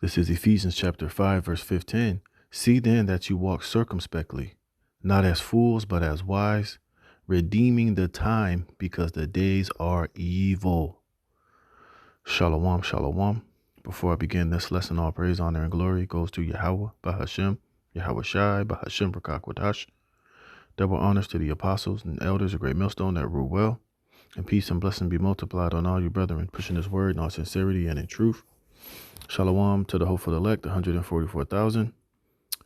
This is Ephesians chapter 5, verse 15. See then that you walk circumspectly, not as fools, but as wise, redeeming the time because the days are evil. Shalom, shalom. Before I begin this lesson, all praise, honor, and glory goes to Yahweh, Bahashem, Yahweh Shai, Bahashem, Rakakwadash. Double honors to the apostles and elders, a great millstone that rule well. And peace and blessing be multiplied on all you brethren, pushing this word in all sincerity and in truth. Shalom to the hopeful elect, 144,000,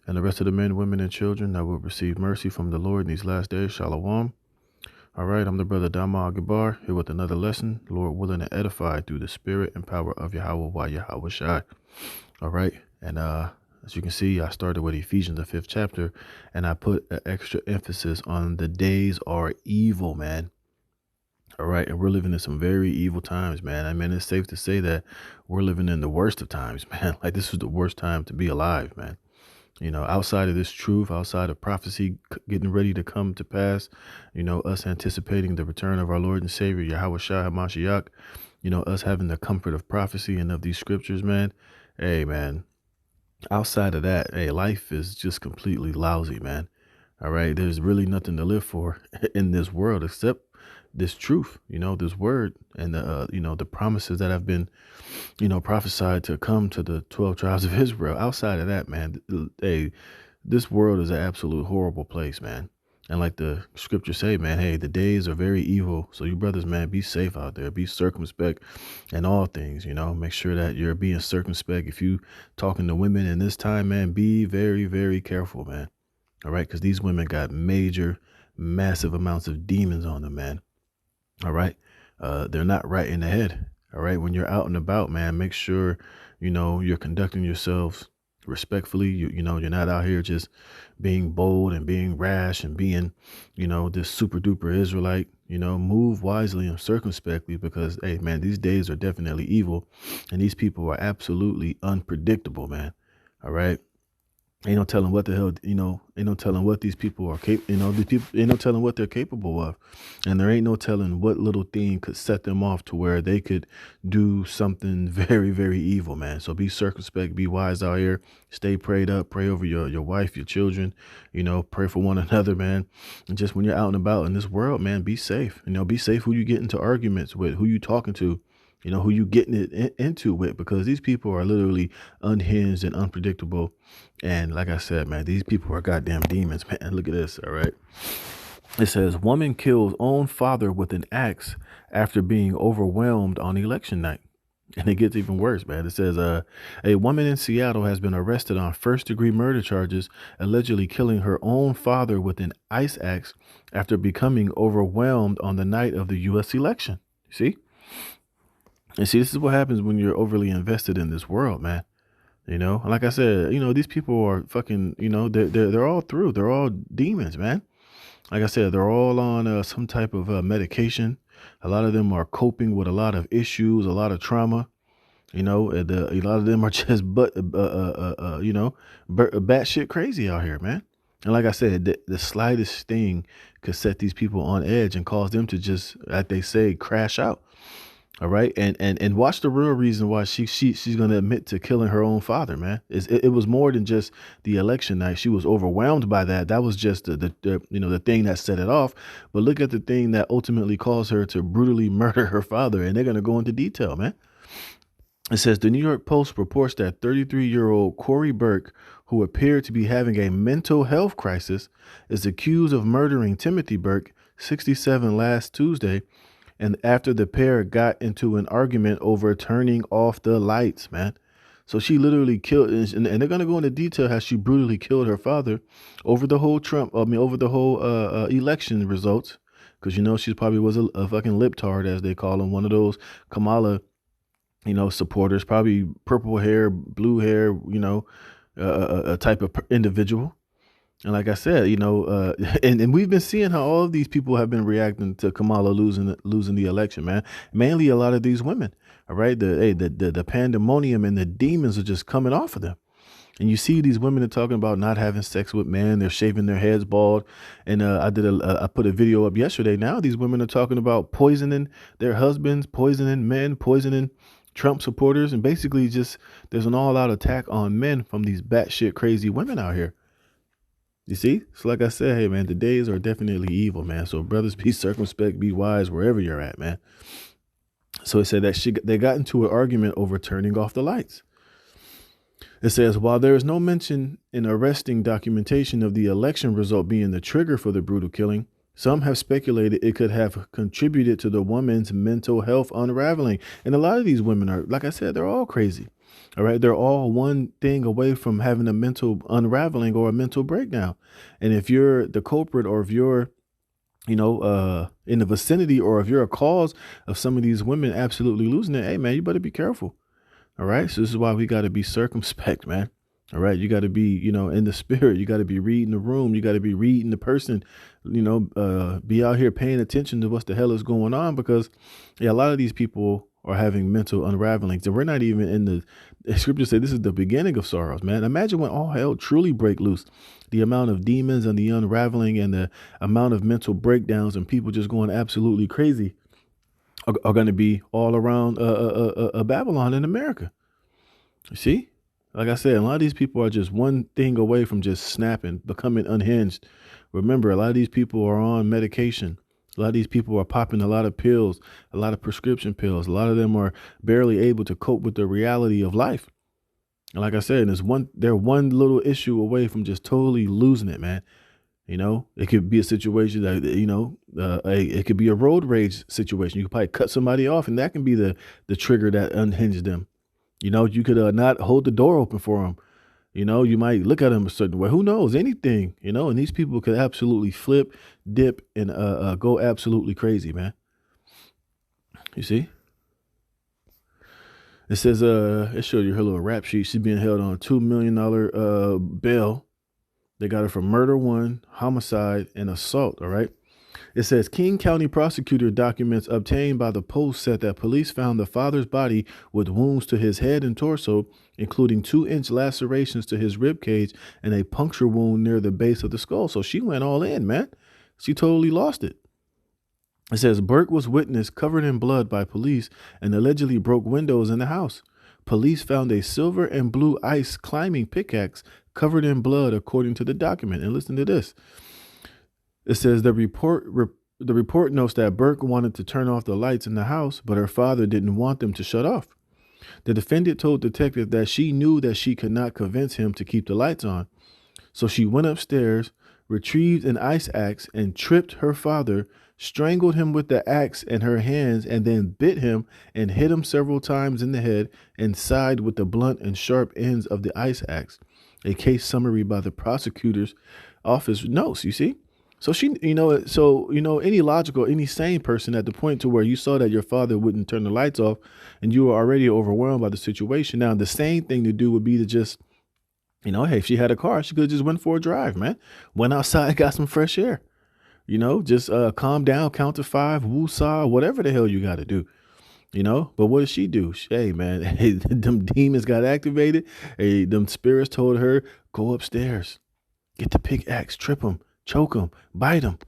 and the rest of the men, women, and children that will receive mercy from the Lord in these last days. Shalom. All right, I'm the brother Dama Agabar, here with another lesson, Lord willing to edify through the spirit and power of Yahweh by Yahweh Shai. All right, and as you can see, I started with Ephesians, the 5th chapter, and I put an extra emphasis on the days are evil, man. All right. And we're living in some very evil times, man. I mean, it's safe to say that we're living in the worst of times, man. Like, this is the worst time to be alive, man. You know, outside of this truth, outside of prophecy getting ready to come to pass, you know, us anticipating the return of our Lord and Savior, Yahweh Shai HaMashiach, you know, us having the comfort of prophecy and of these scriptures, man. Hey, man, outside of that, hey, life is just completely lousy, man. All right. There's really nothing to live for in this world except this truth, you know, this word and you know, the promises that have been, you know, prophesied to come to the 12 tribes of Israel. Outside of that, man, hey, this world is an absolute horrible place, man. And like the scriptures say, man, hey, the days are very evil. So you brothers, man, be safe out there, be circumspect in all things, you know, make sure that you're being circumspect. If you talking to women in this time, man, be very, very careful, man. All right. Because these women got massive amounts of demons on them, man. All right. They're not right in the head. All right. When you're out and about, man, make sure, you know, you're conducting yourselves respectfully. You know, you're not out here just being bold and being rash and being, you know, this super duper Israelite. You know, move wisely and circumspectly because, hey, man, these days are definitely evil and these people are absolutely unpredictable, man. All right. Ain't no telling what the hell, you know, ain't no telling what these people are capable, you know, these people, ain't no telling what they're capable of. And there ain't no telling what little thing could set them off to where they could do something very, very evil, man. So be circumspect, be wise out here, stay prayed up, pray over your wife, your children, you know, pray for one another, man. And just when you're out and about in this world, man, be safe, you know, be safe who you get into arguments with, who you talking to. You know, who you getting it into with, because these people are literally unhinged and unpredictable. And like I said, man, these people are goddamn demons, man. Look at this. All right. It says, woman kills own father with an axe after being overwhelmed on election night. And it gets even worse, man. It says a woman in Seattle has been arrested on first-degree murder charges, allegedly killing her own father with an ice axe after becoming overwhelmed on the night of the U.S. election. See? And see, this is what happens when you're overly invested in this world, man. You know, like I said, you know, these people are fucking, you know, they're all through. They're all demons, man. Like I said, they're all on some type of medication. A lot of them are coping with a lot of issues, a lot of trauma. You know, a lot of them are just you know, batshit crazy out here, man. And like I said, the slightest thing could set these people on edge and cause them to just, like they say, crash out. All right. And watch the real reason why she's going to admit to killing her own father, man. It was more than just the election night. She was overwhelmed by that. That was just the you know, the thing that set it off. But look at the thing that ultimately caused her to brutally murder her father. And they're going to go into detail, man. It says the New York Post reports that 33-year-old Corey Burke, who appeared to be having a mental health crisis, is accused of murdering Timothy Burke, 67, last Tuesday. And after the pair got into an argument over turning off the lights, man. So she literally killed, and they're going to go into detail how she brutally killed her father over the whole over the whole election results. Because, you know, she probably was a fucking libtard, as they call him, one of those Kamala, you know, supporters, probably purple hair, blue hair, you know, a type of individual. And like I said, you know, and we've been seeing how all of these people have been reacting to Kamala losing the election, man. Mainly a lot of these women. All right. The pandemonium and the demons are just coming off of them. And you see these women are talking about not having sex with men. They're shaving their heads bald. And I put a video up yesterday. Now these women are talking about poisoning their husbands, poisoning men, poisoning Trump supporters, and basically just there's an all-out attack on men from these batshit crazy women out here. You see? So like I said, hey man, the days are definitely evil, man. So brothers, be circumspect, be wise wherever you're at, man. So it said that they got into an argument over turning off the lights. It says, while there is no mention in arresting documentation of the election result being the trigger for the brutal killing, some have speculated it could have contributed to the woman's mental health unraveling. And a lot of these women are, like I said, they're all crazy. All right. They're all one thing away from having a mental unraveling or a mental breakdown. And if you're the culprit, or if you're, in the vicinity, or if you're a cause of some of these women absolutely losing it, hey man, you better be careful. All right. So this is why we got to be circumspect, man. All right. You got to be, in the spirit. You got to be reading the room. You got to be reading the person, be out here paying attention to what the hell is going on, because a lot of these people are having mental unravelings, and we're not even in the scriptures say this is the beginning of sorrows, man. Imagine when all hell truly break loose, the amount of demons and the unraveling and the amount of mental breakdowns and people just going absolutely crazy are going to be all around Babylon in America. You see, like I said, a lot of these people are just one thing away from just snapping, becoming unhinged. Remember, a lot of these people are on medication. A lot of these people are popping a lot of pills, a lot of prescription pills. A lot of them are barely able to cope with the reality of life. And like I said, they're one little issue away from just totally losing it, man. It could be a situation that, it could be a road rage situation. You could probably cut somebody off, and that can be the trigger that unhinged them. You could not hold the door open for them. You might look at them a certain way. Who knows? Anything, and these people could absolutely flip, dip, and go absolutely crazy, man. You see? It says, it showed you her little rap sheet. She's being held on a $2 million bail. They got her for murder 1, homicide, and assault. All right. It says King County prosecutor documents obtained by the Post said that police found the father's body with wounds to his head and torso, including 2-inch lacerations to his rib cage and a puncture wound near the base of the skull. So she went all in, man. She totally lost it. It says Burke was witnessed covered in blood by police and allegedly broke windows in the house. Police found a silver and blue ice climbing pickaxe covered in blood, according to the document. And listen to this. It says the report notes that Burke wanted to turn off the lights in the house, but her father didn't want them to shut off. The defendant told detectives that she knew that she could not convince him to keep the lights on. So she went upstairs, retrieved an ice axe, and tripped her father, strangled him with the axe in her hands, and then bit him and hit him several times in the head and side with the blunt and sharp ends of the ice axe. A case summary by the prosecutor's office notes, you see? So any logical, any sane person at the point to where you saw that your father wouldn't turn the lights off and you were already overwhelmed by the situation. Now, the same thing to do would be to just, hey, if she had a car, she could have just went for a drive, man. Went outside, got some fresh air, just calm down, count to 5, woo-saw, whatever the hell you got to do. But what did she do? Hey, man, them demons got activated. Hey, them spirits told her, go upstairs, get the pickaxe, trip them, choke them, bite them.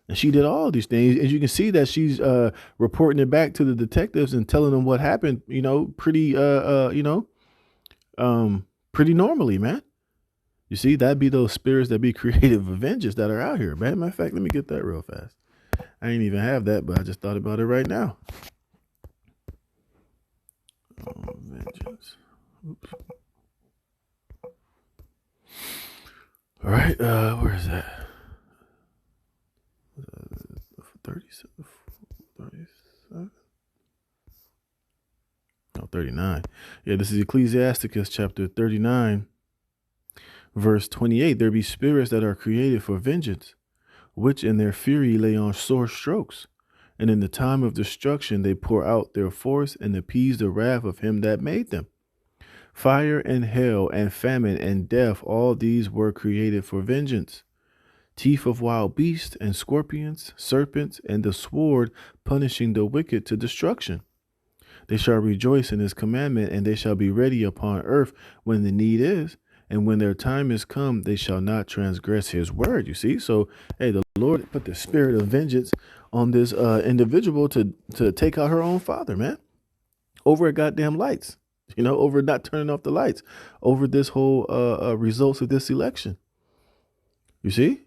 And she did all these things. As you can see that she's reporting it back to the detectives and telling them what happened, pretty normally, man. You see, that'd be those spirits that be creative vengeance that are out here, man. Matter of fact, let me get that real fast. I ain't even have that, but I just thought about it right now. Vengeance. Oops. All right, where is that? 37? No, 39. Yeah, this is Ecclesiasticus chapter 39, verse 28. There be spirits that are created for vengeance, which in their fury lay on sore strokes. And in the time of destruction, they pour out their force and appease the wrath of him that made them. Fire and hell and famine and death, all these were created for vengeance. Teeth of wild beasts and scorpions, serpents, and the sword punishing the wicked to destruction. They shall rejoice in his commandment, and they shall be ready upon earth when the need is. And when their time is come, they shall not transgress his word. You see? So, hey, the Lord put the spirit of vengeance on this individual to take out her own father, man. over goddamn lights, over not turning off the lights, over this whole results of this election. You see?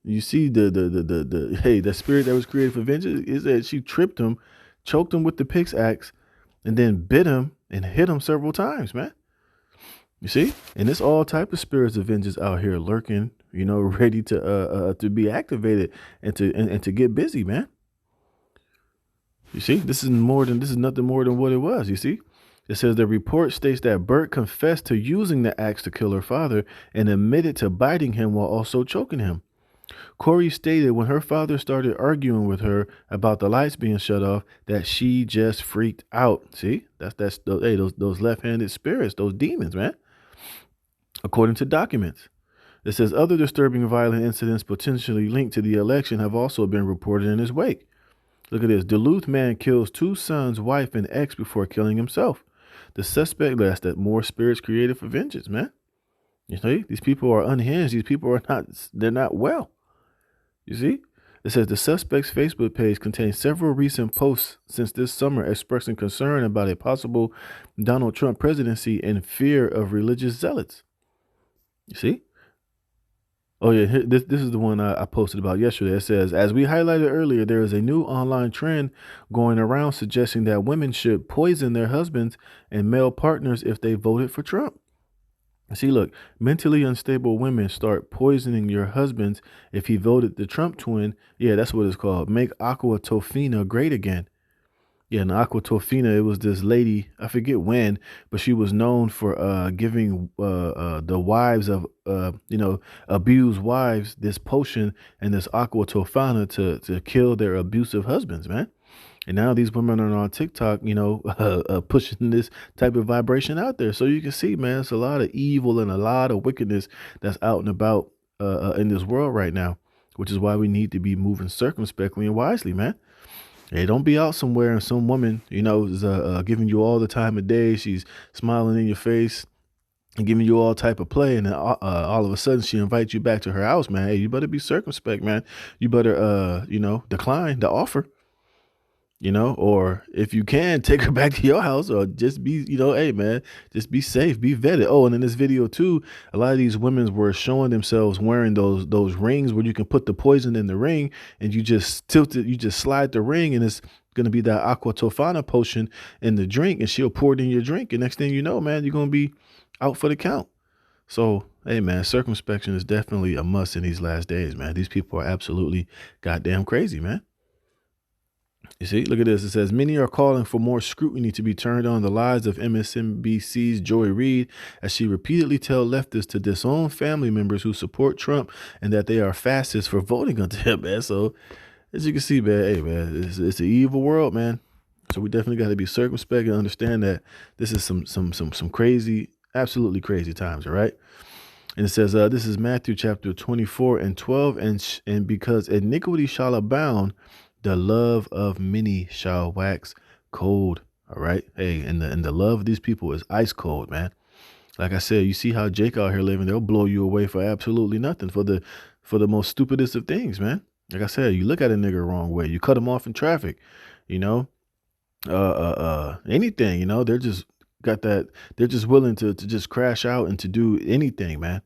You see the spirit that was created for vengeance is that she tripped him, choked him with the pickaxe, and then bit him and hit him several times, man. You see? And it's all type of spirits of vengeance out here lurking, ready to be activated and to get busy, man. You see, this is nothing more than what it was. You see, it says the report states that Burt confessed to using the axe to kill her father and admitted to biting him while also choking him. Corey stated when her father started arguing with her about the lights being shut off that she just freaked out. See, that's those left-handed spirits, those demons, man. According to documents, it says other disturbing violent incidents potentially linked to the election have also been reported in his wake. Look at this. Duluth man kills 2 sons, wife, and ex before killing himself. The suspect, that's that more spirits created for vengeance, man. You see, these people are unhinged. These people they're not well. You see, it says the suspect's Facebook page contains several recent posts since this summer expressing concern about a possible Donald Trump presidency and fear of religious zealots. You see? Oh, yeah, this is the one I posted about yesterday. It says, as we highlighted earlier, there is a new online trend going around suggesting that women should poison their husbands and male partners if they voted for Trump. See, look, mentally unstable women start poisoning your husbands if he voted the Trump twin. Yeah, that's what it's called. Make Aqua Tofina great again. Yeah, and Aqua Tofina, it was this lady, I forget when, but she was known for giving the wives of, abused wives this potion and this Aqua Tofina to kill their abusive husbands, man. And now these women are on TikTok, pushing this type of vibration out there. So you can see, man, it's a lot of evil and a lot of wickedness that's out and about in this world right now, which is why we need to be moving circumspectly and wisely, man. Hey, don't be out somewhere and some woman, is giving you all the time of day. She's smiling in your face and giving you all type of play. And then all of a sudden she invites you back to her house, man. Hey, you better be circumspect, man. You better, decline the offer, or if you can, take her back to your house or just be, hey, man, just be safe, be vetted. Oh, and in this video, too, a lot of these women were showing themselves wearing those rings where you can put the poison in the ring and you just tilt it, you just slide the ring and it's going to be that Aqua Tofana potion in the drink and she'll pour it in your drink. And next thing you know, man, you're going to be out for the count. So, hey, man, circumspection is definitely a must in these last days, man. These people are absolutely goddamn crazy, man. You see, look at this. It says many are calling for more scrutiny to be turned on the lies of MSNBC's Joy Reid as she repeatedly tells leftists to disown family members who support Trump and that they are fascists for voting on him, man. So as you can see, man, hey, man, it's an evil world, man. So we definitely got to be circumspect and understand that this is some crazy, absolutely crazy times. All right. And it says, this is Matthew chapter 24 and 12. And because iniquity shall abound, the love of many shall wax cold. All right. Hey, and the love of these people is ice cold, man. Like I said, you see how Jake out here living, they'll blow you away for absolutely nothing, for the most stupidest of things, man. Like I said, you look at a nigga the wrong way, you cut him off in traffic, anything, they're just got that. They're just willing to just crash out and to do anything, man.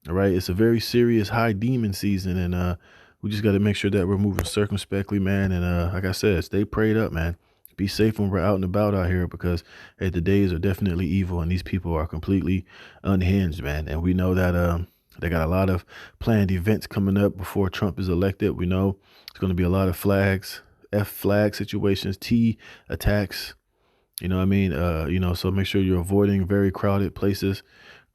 All right. It's a very serious high demon season. And, we just got to make sure that we're moving circumspectly, man. And like I said, stay prayed up, man. Be safe when we're out and about out here because, hey, the days are definitely evil and these people are completely unhinged, man. And we know that they got a lot of planned events coming up before Trump is elected. We know it's going to be a lot of flags, F flag situations, T attacks. You know what I mean? So make sure you're avoiding very crowded places.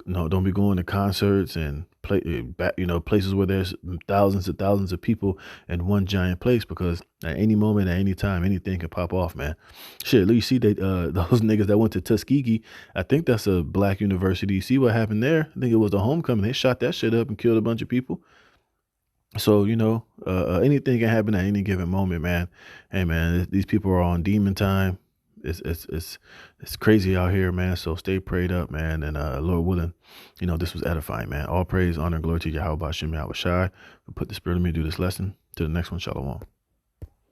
No, don't be going to concerts and places where there's thousands and thousands of people in one giant place, because at any moment, at any time, anything can pop off, man. Shit, you see those niggas that went to Tuskegee. I think that's a black university. You see what happened there? I think it was the homecoming. They shot that shit up and killed a bunch of people. So, anything can happen at any given moment, man. Hey, man, these people are on demon time. It's crazy out here, man. So stay prayed up, man. And Lord willing, this was edifying, man. All praise, honor, and glory to Yahweh Bashem Yahweh Shai. We'll put the spirit of me to do this lesson. To the next one, shalom.